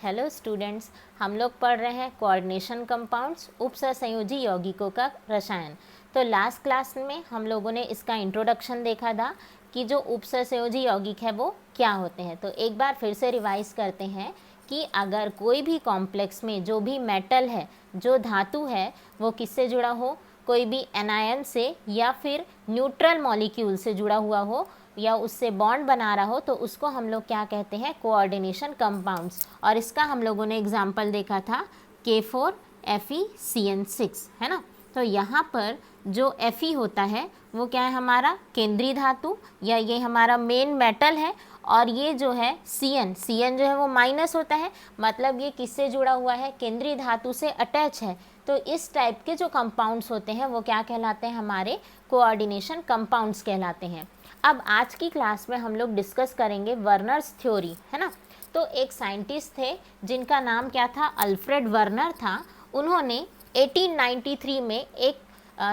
Hello students, हम लोग पढ़ रहे हैं कोऑर्डिनेशन कंपाउंड्स उपसहसंयोजी यौगिकों का रसायन। तो लास्ट क्लास में हम लोगों ने इसका इंट्रोडक्शन देखा था कि जो उपसहसंयोजी यौगिक है वो क्या होते हैं। तो एक बार फिर से रिवाइज करते हैं कि अगर कोई भी कॉम्प्लेक्स में जो भी मेटल है, जो धातु है, वो किससे जुड़ा हो, कोई भी एनायन से या फिर न्यूट्रल मॉलिक्यूल से जुड़ा हुआ हो या उससे बॉन्ड बना रहा हो, तो उसको हम लोग क्या कहते हैं, कोऑर्डिनेशन कंपाउंड्स। और इसका हम लोगों ने एग्जाम्पल देखा था K4FeCN6, है ना। तो यहाँ पर जो Fe होता है वो क्या है, हमारा केंद्रीय धातु या ये हमारा मेन मेटल है। और ये जो है Cn जो है वो माइनस होता है, मतलब ये किससे जुड़ा हुआ है, केंद्रीय धातु से अटैच है। तो इस टाइप के जो कंपाउंड्स होते हैं वो क्या कहलाते हैं, हमारे कोऑर्डिनेशन कंपाउंड्स कहलाते हैं। अब आज की क्लास में हम लोग डिस्कस करेंगे वर्नर्स थ्योरी, है ना। तो एक साइंटिस्ट थे जिनका नाम क्या था, अल्फ्रेड वर्नर था। उन्होंने 1893 में एक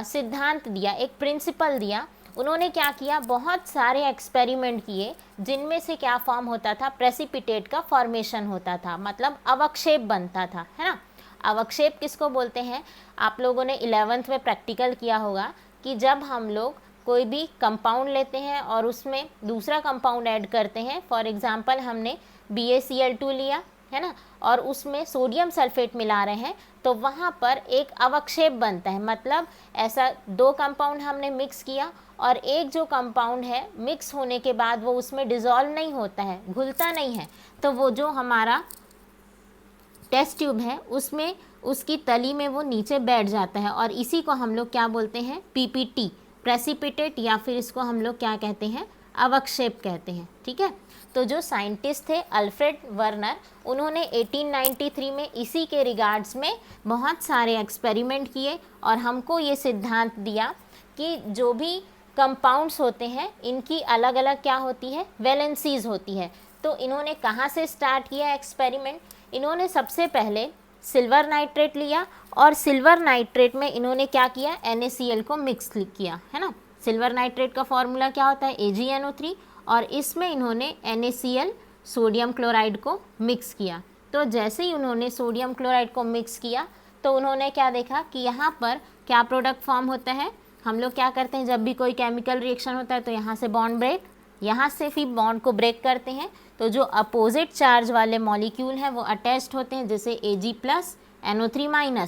सिद्धांत दिया, एक प्रिंसिपल दिया। उन्होंने क्या किया, बहुत सारे एक्सपेरिमेंट किए जिनमें से क्या फॉर्म होता था, प्रेसिपिटेट का फॉर्मेशन होता था, मतलब अवक्षेप बनता था, है ना। अवक्षेप किसको बोलते हैं, आप लोगों ने 11th में प्रैक्टिकल किया होगा कि जब हम लोग कोई भी कंपाउंड लेते हैं और उसमें दूसरा कंपाउंड ऐड करते हैं, फॉर एग्जांपल हमने BaCl2 लिया, है ना, और उसमें सोडियम सल्फेट मिला रहे हैं, तो वहाँ पर एक अवक्षेप बनता है। मतलब ऐसा दो कंपाउंड हमने मिक्स किया और एक जो कंपाउंड है मिक्स होने के बाद वो उसमें डिज़ोल्व नहीं होता है, घुलता नहीं है, तो वो जो हमारा टेस्ट ट्यूब है उसमें उसकी तली में वो नीचे बैठ जाता है, और इसी को हम लोग क्या बोलते हैं, PPT, प्रेसिपिटेट, या फिर इसको हम लोग क्या कहते हैं, अवक्षेप कहते हैं। ठीक है। तो जो साइंटिस्ट थे अल्फ्रेड वर्नर, उन्होंने 1893 में इसी के रिगार्ड्स में बहुत सारे एक्सपेरिमेंट किए और हमको ये सिद्धांत दिया कि जो भी कंपाउंड्स होते हैं इनकी अलग अलग क्या होती है, वैलेंसीज होती है। तो इन्होंने कहाँ से स्टार्ट किया एक्सपेरिमेंट, इन्होंने सबसे पहले सिल्वर नाइट्रेट लिया और सिल्वर नाइट्रेट में इन्होंने क्या किया, NaCl को मिक्स किया, है ना। सिल्वर नाइट्रेट का फॉर्मूला क्या होता है, AgNO3, और इसमें इन्होंने NaCl सोडियम क्लोराइड को मिक्स किया। तो जैसे ही उन्होंने सोडियम क्लोराइड को मिक्स किया तो उन्होंने क्या देखा कि यहाँ पर क्या प्रोडक्ट फॉर्म होता है। हम लोग क्या करते हैं, जब भी कोई केमिकल रिएक्शन होता है तो यहाँ से बॉन्ड ब्रेक, यहाँ से फिर बॉन्ड को ब्रेक करते हैं, तो जो अपोजिट चार्ज वाले मॉलिक्यूल हैं वो अटैच्ड होते हैं, जैसे Ag+, NO3-, Na+,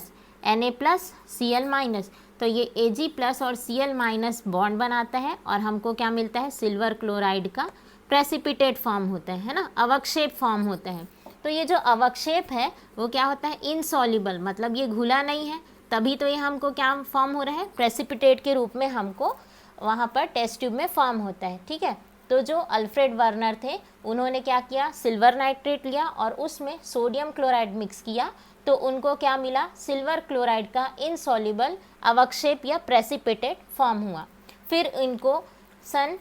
Cl-। तो ये Ag+ और Cl- बॉन्ड बनाता है और हमको क्या मिलता है, सिल्वर क्लोराइड का प्रेसिपिटेट फॉर्म होता है ना, अवक्षेप फॉर्म होता है। तो ये जो अवक्षेप है वो क्या होता है, इनसॉल्युबल, मतलब ये घुला नहीं है, तभी तो ये हमको क्या फॉर्म हो रहा है, प्रेसिपिटेट के रूप में हमको वहाँ पर टेस्ट ट्यूब में फॉर्म होता है। ठीक है। तो जो अल्फ्रेड वर्नर थे उन्होंने क्या किया, सिल्वर नाइट्रेट लिया और उसमें सोडियम क्लोराइड मिक्स किया, तो उनको क्या मिला, सिल्वर क्लोराइड का इनसॉल्युबल अवक्षेप या प्रेसिपिटेट फॉर्म हुआ। फिर इनको सन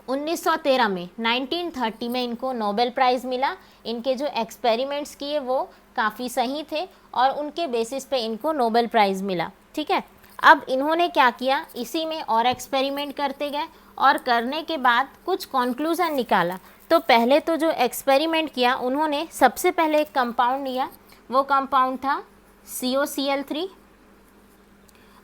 1913 में, 1930 में इनको नोबेल प्राइज़ मिला। इनके जो एक्सपेरिमेंट्स किए वो काफ़ी सही थे और उनके बेसिस पे इनको नोबेल प्राइज़ मिला। ठीक है। अब इन्होंने क्या किया, इसी में और एक्सपेरिमेंट करते गए और करने के बाद कुछ कंक्लूज़न निकाला। तो पहले तो जो एक्सपेरिमेंट किया उन्होंने सबसे पहले एक कंपाउंड लिया, वो कंपाउंड था COCl3,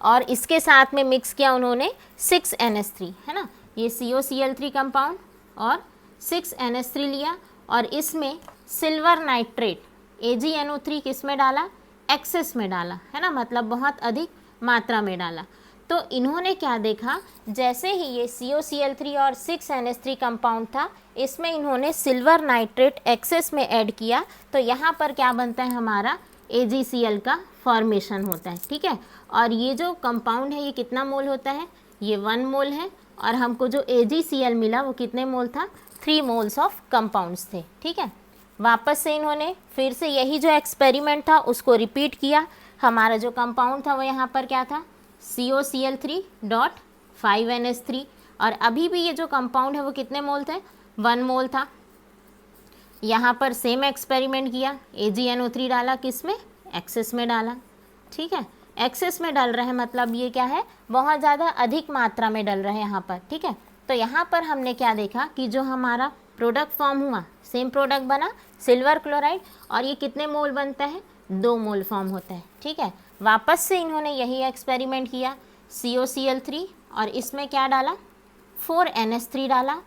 और इसके साथ में मिक्स किया उन्होंने 6NH3, है ना। ये COCl3 कंपाउंड और 6NH3 लिया और इसमें सिल्वर नाइट्रेट AgNO3 किस में डाला, एक्सेस में डाला, है ना, मतलब बहुत अधिक मात्रा में डाला। तो इन्होंने क्या देखा, जैसे ही ये COCl3 और 6NH3 कंपाउंड था, इसमें इन्होंने सिल्वर नाइट्रेट एक्सेस में ऐड किया, तो यहाँ पर क्या बनता है, हमारा AgCl का फॉर्मेशन होता है। ठीक है। और ये जो कंपाउंड है ये कितना मोल होता है, ये 1 मोल है, और हमको जो AgCl मिला वो कितने मोल था, 3 मोल्स ऑफ कंपाउंड्स थे। ठीक है। वापस से इन्होंने फिर से यही जो एक्सपेरिमेंट था उसको रिपीट किया। हमारा जो कंपाउंड था वो यहाँ पर क्या था, COCl3.5NH3, और अभी भी ये जो कंपाउंड है वो कितने मोल थे, 1 मोल था। यहाँ पर सेम एक्सपेरिमेंट किया, AgNO3 डाला, किस में, एक्सेस में डाला। ठीक है। एक्सेस में डाल रहे हैं मतलब ये क्या है, बहुत ज़्यादा अधिक मात्रा में डल रहे हैं यहाँ पर। ठीक है। तो यहाँ पर हमने क्या देखा कि जो हमारा प्रोडक्ट फॉर्म हुआ, सेम प्रोडक्ट बना सिल्वर क्लोराइड, और ये कितने मोल बनता है, 2 मोल फॉर्म होता है। ठीक है, वापस से इन्होंने यही एक्सपेरिमेंट किया, COCl3 और इसमें क्या डाला, 4NH3 डाला,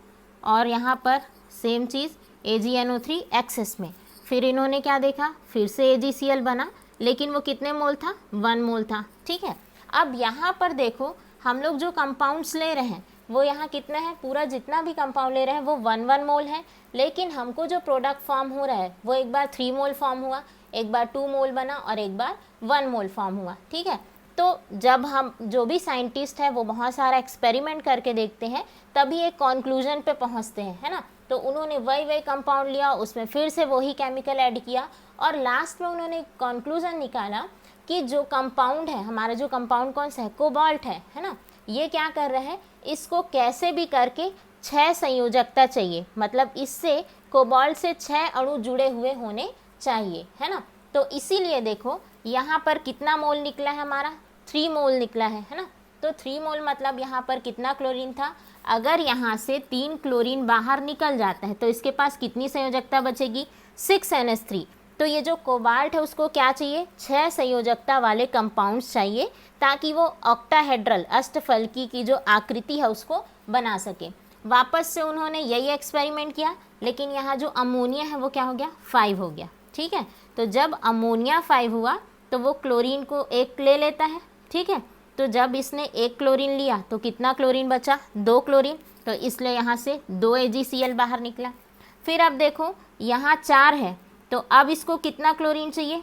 और यहाँ पर सेम चीज़ AgNO3 एक्सेस में। फिर इन्होंने क्या देखा, फिर से AgCl बना, लेकिन वो कितने मोल था, 1 मोल था। ठीक है, अब यहाँ पर देखो हम लोग जो कंपाउंड्स ले रहे हैं वो यहाँ कितना है, पूरा जितना भी कंपाउंड ले रहे हैं वो 1 मोल है, लेकिन हमको जो प्रोडक्ट फॉर्म हो रहा है वो एक बार 3 मोल फॉर्म हुआ, एक बार 2 मोल बना और एक बार 1 मोल फॉर्म हुआ। ठीक है, तो जब हम जो भी साइंटिस्ट है वो बहुत सारा एक्सपेरिमेंट करके देखते हैं तभी एक कॉन्क्लूजन पे पहुंचते हैं, है ना। तो उन्होंने वही कंपाउंड लिया, उसमें फिर से वही केमिकल ऐड किया और लास्ट में उन्होंने कॉन्क्लूजन निकाला कि जो कंपाउंड है हमारा, जो कंपाउंड कौन सा है, कोबाल्ट है ना, ये क्या कर रहा है, इसको कैसे भी करके 6 संयोजकता चाहिए, मतलब इससे कोबाल्ट से 6 अणु जुड़े हुए होने चाहिए, है ना। तो इसीलिए देखो यहाँ पर कितना मोल निकला है हमारा, 3 मोल निकला है ना। तो 3 मोल मतलब यहाँ पर कितना क्लोरीन था, अगर यहाँ से 3 क्लोरीन बाहर निकल जाता है तो इसके पास कितनी संयोजकता बचेगी, 6NH3। तो ये जो कोबाल्ट है उसको क्या चाहिए, 6 संयोजकता वाले कंपाउंड्स चाहिए ताकि वो ऑक्टाहेड्रल अष्टफलकी की जो आकृति है उसको बना सके। वापस से उन्होंने यही एक्सपेरिमेंट किया, लेकिन यहाँ जो अमोनिया है वो क्या हो गया, 5 हो गया। ठीक है, तो जब अमोनिया 5 हुआ तो वो क्लोरीन को 1 ले लेता है। ठीक है, तो जब इसने 1 क्लोरीन लिया तो कितना क्लोरीन बचा, 2 क्लोरीन, तो इसलिए यहाँ से 2 AgCl बाहर निकला। फिर अब देखो यहाँ 4 है, तो अब इसको कितना क्लोरीन चाहिए,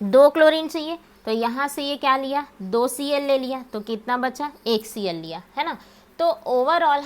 2 क्लोरीन चाहिए, तो यहाँ से ये क्या लिया, 2 Cl ले लिया, तो कितना बचा, 1 Cl लिया, है ना। तो ओवरऑल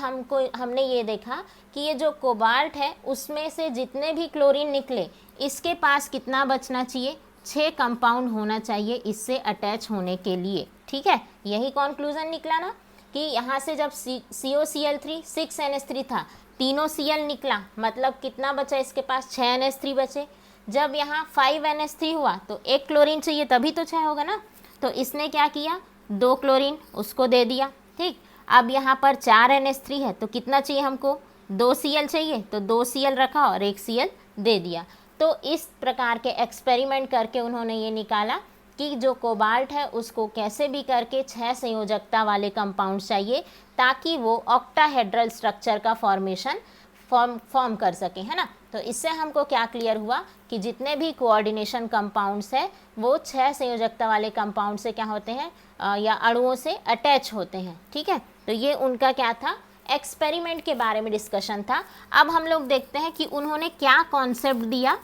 हमने ये देखा कि ये जो कोबाल्ट है उसमें से जितने भी क्लोरीन निकले इसके पास कितना बचना चाहिए, 6 कंपाउंड होना चाहिए इससे अटैच होने के लिए। ठीक है, यही कॉन्क्लूज़न निकला ना कि यहाँ से जब COCl3 6NH3 था, तीनों Cl निकला, मतलब कितना बचा इसके पास, 6NH3 बचे। जब यहाँ 5NH3 हुआ तो 1 क्लोरीन चाहिए तभी तो 6 होगा ना, तो इसने क्या किया, 2 क्लोरीन उसको दे दिया। ठीक, अब यहाँ पर 4NH3 है तो कितना चाहिए हमको, 2 Cl चाहिए, तो 2 Cl रखा और 1 Cl दे दिया। तो इस प्रकार के एक्सपेरिमेंट करके उन्होंने ये निकाला कि जो कोबाल्ट है उसको कैसे भी करके 6 संयोजकता वाले कंपाउंड चाहिए ताकि वो ऑक्टाहेड्रल स्ट्रक्चर का फॉर्म कर सके, है ना। तो इससे हमको क्या क्लियर हुआ कि जितने भी कोऑर्डिनेशन कंपाउंड्स है वो 6 संयोजकता वाले कंपाउंड से क्या होते हैं, या अणुओं से अटैच होते हैं। ठीक है, तो ये उनका क्या था, एक्सपेरिमेंट के बारे में डिस्कशन था। अब हम लोग देखते हैं कि उन्होंने क्या कॉन्सेप्ट दिया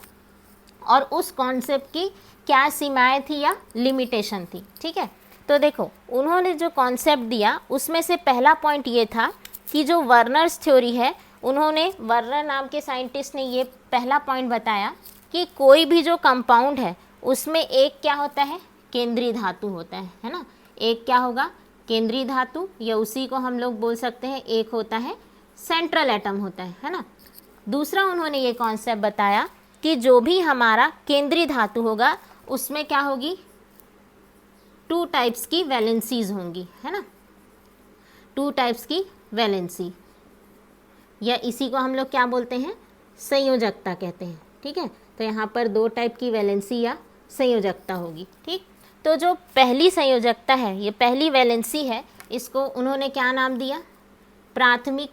और उस कॉन्सेप्ट की क्या सीमाएं थी या लिमिटेशन थी। ठीक है, तो देखो उन्होंने जो कॉन्सेप्ट दिया उसमें से पहला पॉइंट ये था कि जो वर्नर्स थ्योरी है, उन्होंने, वर्नर नाम के साइंटिस्ट ने ये पहला पॉइंट बताया कि कोई भी जो कंपाउंड है उसमें एक क्या होता है, केंद्रीय धातु होता है ना। एक क्या होगा, केंद्रीय धातु, या उसी को हम लोग बोल सकते हैं एक होता है सेंट्रल एटम होता है ना। दूसरा उन्होंने ये कॉन्सेप्ट बताया कि जो भी हमारा केंद्रीय धातु होगा उसमें क्या होगी, 2 टाइप्स की वैलेंसीज होंगी, है ना, 2 टाइप्स की वैलेंसी, या इसी को हम लोग क्या बोलते हैं, संयोजकता कहते हैं। ठीक है, तो यहाँ पर 2 टाइप की वैलेंसी या संयोजकता होगी। ठीक, तो जो पहली संयोजकता है, ये पहली वैलेंसी है, इसको उन्होंने क्या नाम दिया, प्राथमिक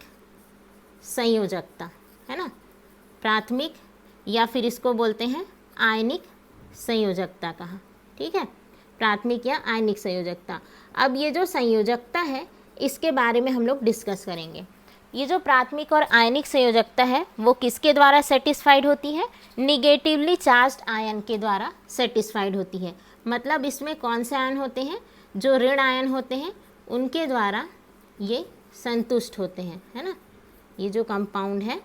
संयोजकता, है ना, प्राथमिक, या फिर इसको बोलते हैं आयनिक संयोजकता कहा। ठीक है, प्राथमिक या आयनिक संयोजकता। अब ये जो संयोजकता है इसके बारे में हम लोग डिस्कस करेंगे। ये जो प्राथमिक और आयनिक संयोजकता है वो किसके द्वारा सेटिस्फाइड होती है, निगेटिवली चार्ज्ड आयन के द्वारा सेटिस्फाइड होती है। मतलब इसमें कौन से आयन होते हैं, जो ऋण आयन होते हैं उनके द्वारा ये संतुष्ट होते हैं, है ना। ये जो कंपाउंड है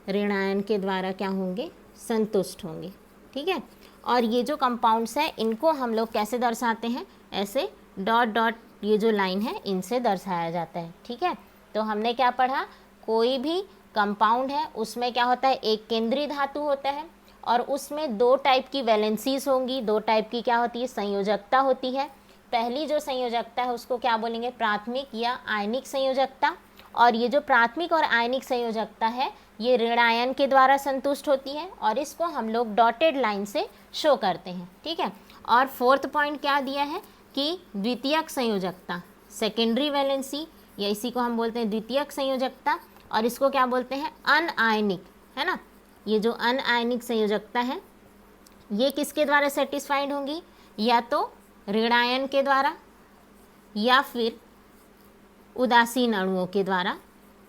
ऋण आयन के द्वारा क्या होंगे, संतुष्ट होंगे। ठीक है, और ये जो कंपाउंड्स हैं इनको हम लोग कैसे दर्शाते हैं, ऐसे डॉट डॉट, ये जो लाइन है इनसे दर्शाया जाता है। ठीक है, तो हमने क्या पढ़ा, कोई भी कंपाउंड है उसमें क्या होता है, एक केंद्रीय धातु होता है और उसमें 2 टाइप की वैलेंसीज होंगी, 2 टाइप की क्या होती है, संयोजकता होती है। पहली जो संयोजकता है उसको क्या बोलेंगे, प्राथमिक या आयनिक संयोजकता। और ये जो प्राथमिक और आयनिक संयोजकता है ये ऋण आयन के द्वारा संतुष्ट होती है और इसको हम लोग डॉटेड लाइन से शो करते हैं, ठीक है। और फोर्थ पॉइंट क्या दिया है कि द्वितीयक संयोजकता, सेकेंडरी वैलेंसी, या इसी को हम बोलते हैं द्वितीयक संयोजकता, और इसको क्या बोलते हैं अनआयनिक, है ना। ये जो अनआयनिक संयोजकता है ये किसके द्वारा सेटिस्फाइड होंगी, या तो ऋण आयन के द्वारा या फिर उदासीन अणुओं के द्वारा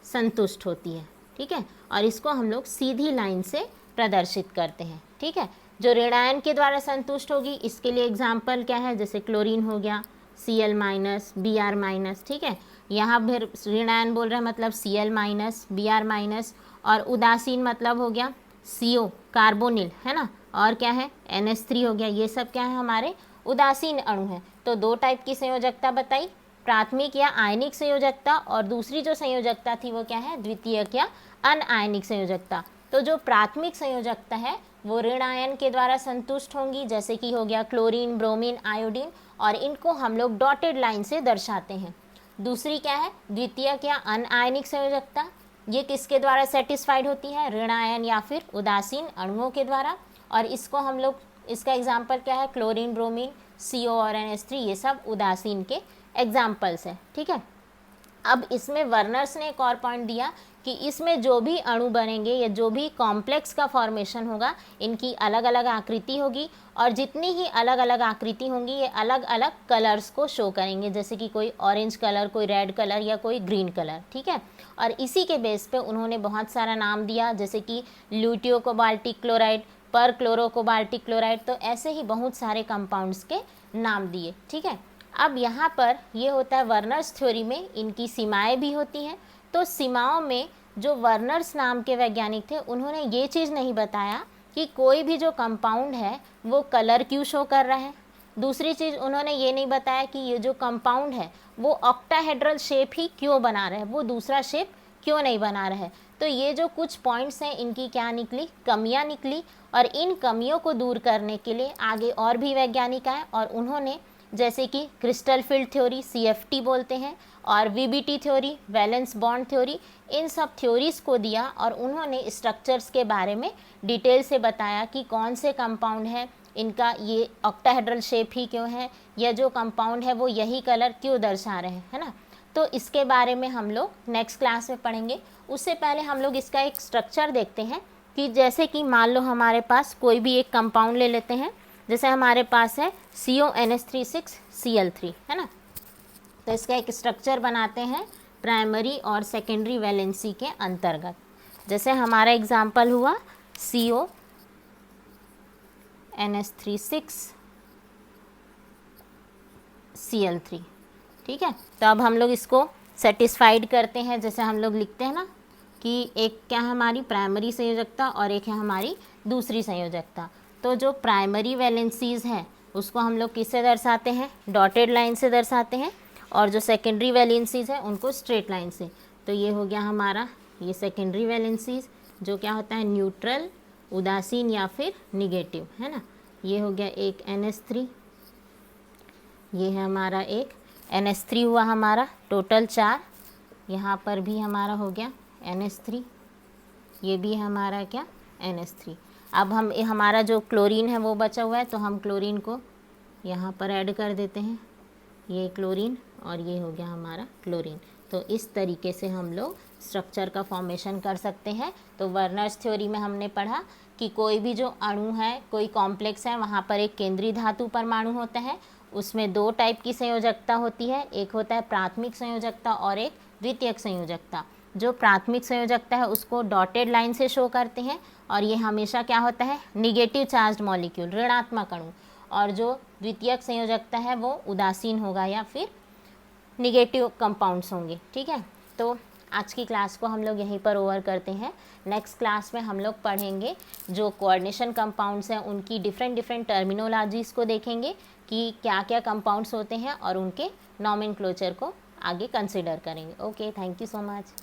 संतुष्ट होती है, ठीक है। और इसको हम लोग सीधी लाइन से प्रदर्शित करते हैं, ठीक है। जो ऋण आयन के द्वारा संतुष्ट होगी इसके लिए एग्जाम्पल क्या है, जैसे क्लोरीन हो गया Cl माइनस Br माइनस, ठीक है। यहाँ फिर ऋण आयन बोल रहे हैं मतलब Cl माइनस Br माइनस, और उदासीन मतलब हो गया CO कार्बोनिल, है ना, और क्या है NH3 हो गया। ये सब क्या है हमारे उदासीन अणु हैं। तो दो टाइप की संयोजकता बताई, प्राथमिक या आयनिक संयोजकता, और दूसरी जो संयोजकता थी वो क्या है द्वितीयक या अनआयनिक संयोजकता। तो जो प्राथमिक संयोजकता है वो ऋण आयन के द्वारा संतुष्ट होंगी, जैसे कि हो गया क्लोरीन, ब्रोमीन, आयोडीन, और इनको हम लोग डॉटेड लाइन से दर्शाते हैं। दूसरी क्या है द्वितीयक या अनआयनिक संयोजकता, ये किसके द्वारा सेटिस्फाइड होती है, ऋण आयन या फिर उदासीन अणुओं के द्वारा, और इसको हम लोग, इसका एग्जाम्पल क्या है क्लोरीन, ब्रोमीन, CO और NH3, ये सब उदासीन के एग्जाम्पल्स है, ठीक है। अब इसमें वर्नर्स ने एक और पॉइंट दिया कि इसमें जो भी अणु बनेंगे या जो भी कॉम्प्लेक्स का फॉर्मेशन होगा इनकी अलग अलग आकृति होगी, और जितनी ही अलग अलग आकृति होंगी ये अलग अलग कलर्स को शो करेंगे, जैसे कि कोई ऑरेंज कलर, कोई रेड कलर या कोई ग्रीन कलर, ठीक है। और इसी के बेस पे उन्होंने बहुत सारा नाम दिया, जैसे कि ल्यूटियो कोबाल्टिक क्लोराइड, पर क्लोरो कोबाल्टिक क्लोराइड, तो ऐसे ही बहुत सारे कंपाउंड्स के नाम दिए, ठीक है। अब यहाँ पर ये होता है वर्नर्स थ्योरी में इनकी सीमाएं भी होती हैं। तो सीमाओं में जो वर्नर्स नाम के वैज्ञानिक थे उन्होंने ये चीज़ नहीं बताया कि कोई भी जो कंपाउंड है वो कलर क्यों शो कर रहा है। दूसरी चीज़ उन्होंने ये नहीं बताया कि ये जो कंपाउंड है वो ऑक्टाहेड्रल शेप ही क्यों बना रहा है, वो दूसरा शेप क्यों नहीं बना रहा है। तो ये जो कुछ पॉइंट्स हैं इनकी क्या निकली, कमियां निकली, और इन कमियों को दूर करने के लिए आगे और भी वैज्ञानिक आए और उन्होंने जैसे कि क्रिस्टल फील्ड थ्योरी CFT बोलते हैं, और VBT theory, valence bond theory, इन सब थ्योरीज़ को दिया और उन्होंने स्ट्रक्चर्स के बारे में डिटेल से बताया कि कौन से कंपाउंड है इनका ये ऑक्टाहेड्रल शेप ही क्यों है, या जो कंपाउंड है वो यही कलर क्यों दर्शा रहे हैं, है ना। तो इसके बारे में हम लोग नेक्स्ट क्लास में पढ़ेंगे। उससे पहले हम लोग इसका एक स्ट्रक्चर देखते हैं कि जैसे कि मान लो हमारे पास कोई भी एक कंपाउंड ले लेते हैं, जैसे हमारे पास है CONH36Cl3, है ना। तो इसका एक स्ट्रक्चर बनाते हैं प्राइमरी और सेकेंडरी वैलेंसी के अंतर्गत। जैसे हमारा एग्जाम्पल हुआ CONH36Cl3, ठीक है। तो अब हम लोग इसको सेटिस्फाइड करते हैं, जैसे हम लोग लिखते हैं ना कि एक क्या है हमारी प्राइमरी संयोजकता और एक है हमारी दूसरी संयोजकता। तो जो प्राइमरी वैलेंसीज़ हैं उसको हम लोग किससे दर्शाते हैं, डॉटेड लाइन से दर्शाते हैं, और जो सेकेंडरी वैलेंसीज़ हैं उनको स्ट्रेट लाइन से। तो ये हो गया हमारा ये सेकेंडरी वैलेंसीज़, जो क्या होता है न्यूट्रल, उदासीन या फिर निगेटिव, है ना। ये हो गया एक NH3, ये है हमारा एक NH3 हुआ हमारा, टोटल 4। यहाँ पर भी हमारा हो गया NH3, ये भी हमारा क्या NH3। अब हम हमारा जो क्लोरीन है वो बचा हुआ है, तो हम क्लोरीन को यहाँ पर ऐड कर देते हैं, ये क्लोरीन और ये हो गया हमारा क्लोरीन। तो इस तरीके से हम लोग स्ट्रक्चर का फॉर्मेशन कर सकते हैं। तो वर्नर्स थ्योरी में हमने पढ़ा कि कोई भी जो अणु है, कोई कॉम्प्लेक्स है, वहाँ पर एक केंद्रीय धातु परमाणु होता है, उसमें दो टाइप की संयोजकता होती है, एक होता है प्राथमिक संयोजकता और एक द्वितीयक संयोजकता। जो प्राथमिक संयोजकता है उसको डॉटेड लाइन से शो करते हैं, और ये हमेशा क्या होता है निगेटिव चार्ज्ड मॉलिक्यूल, ऋणात्मक अणु, और जो द्वितीयक संयोजकता है वो उदासीन होगा या फिर निगेटिव कंपाउंड्स होंगे, ठीक है। तो आज की क्लास को हम लोग यहीं पर ओवर करते हैं। नेक्स्ट क्लास में हम लोग पढ़ेंगे जो कोऑर्डिनेशन कंपाउंड्स हैं उनकी डिफरेंट टर्मिनोलॉजीज़ को देखेंगे कि क्या क्या कंपाउंड्स होते हैं, और उनके नॉमेनक्लेचर को आगे कंसिडर करेंगे। Okay, thank you so much.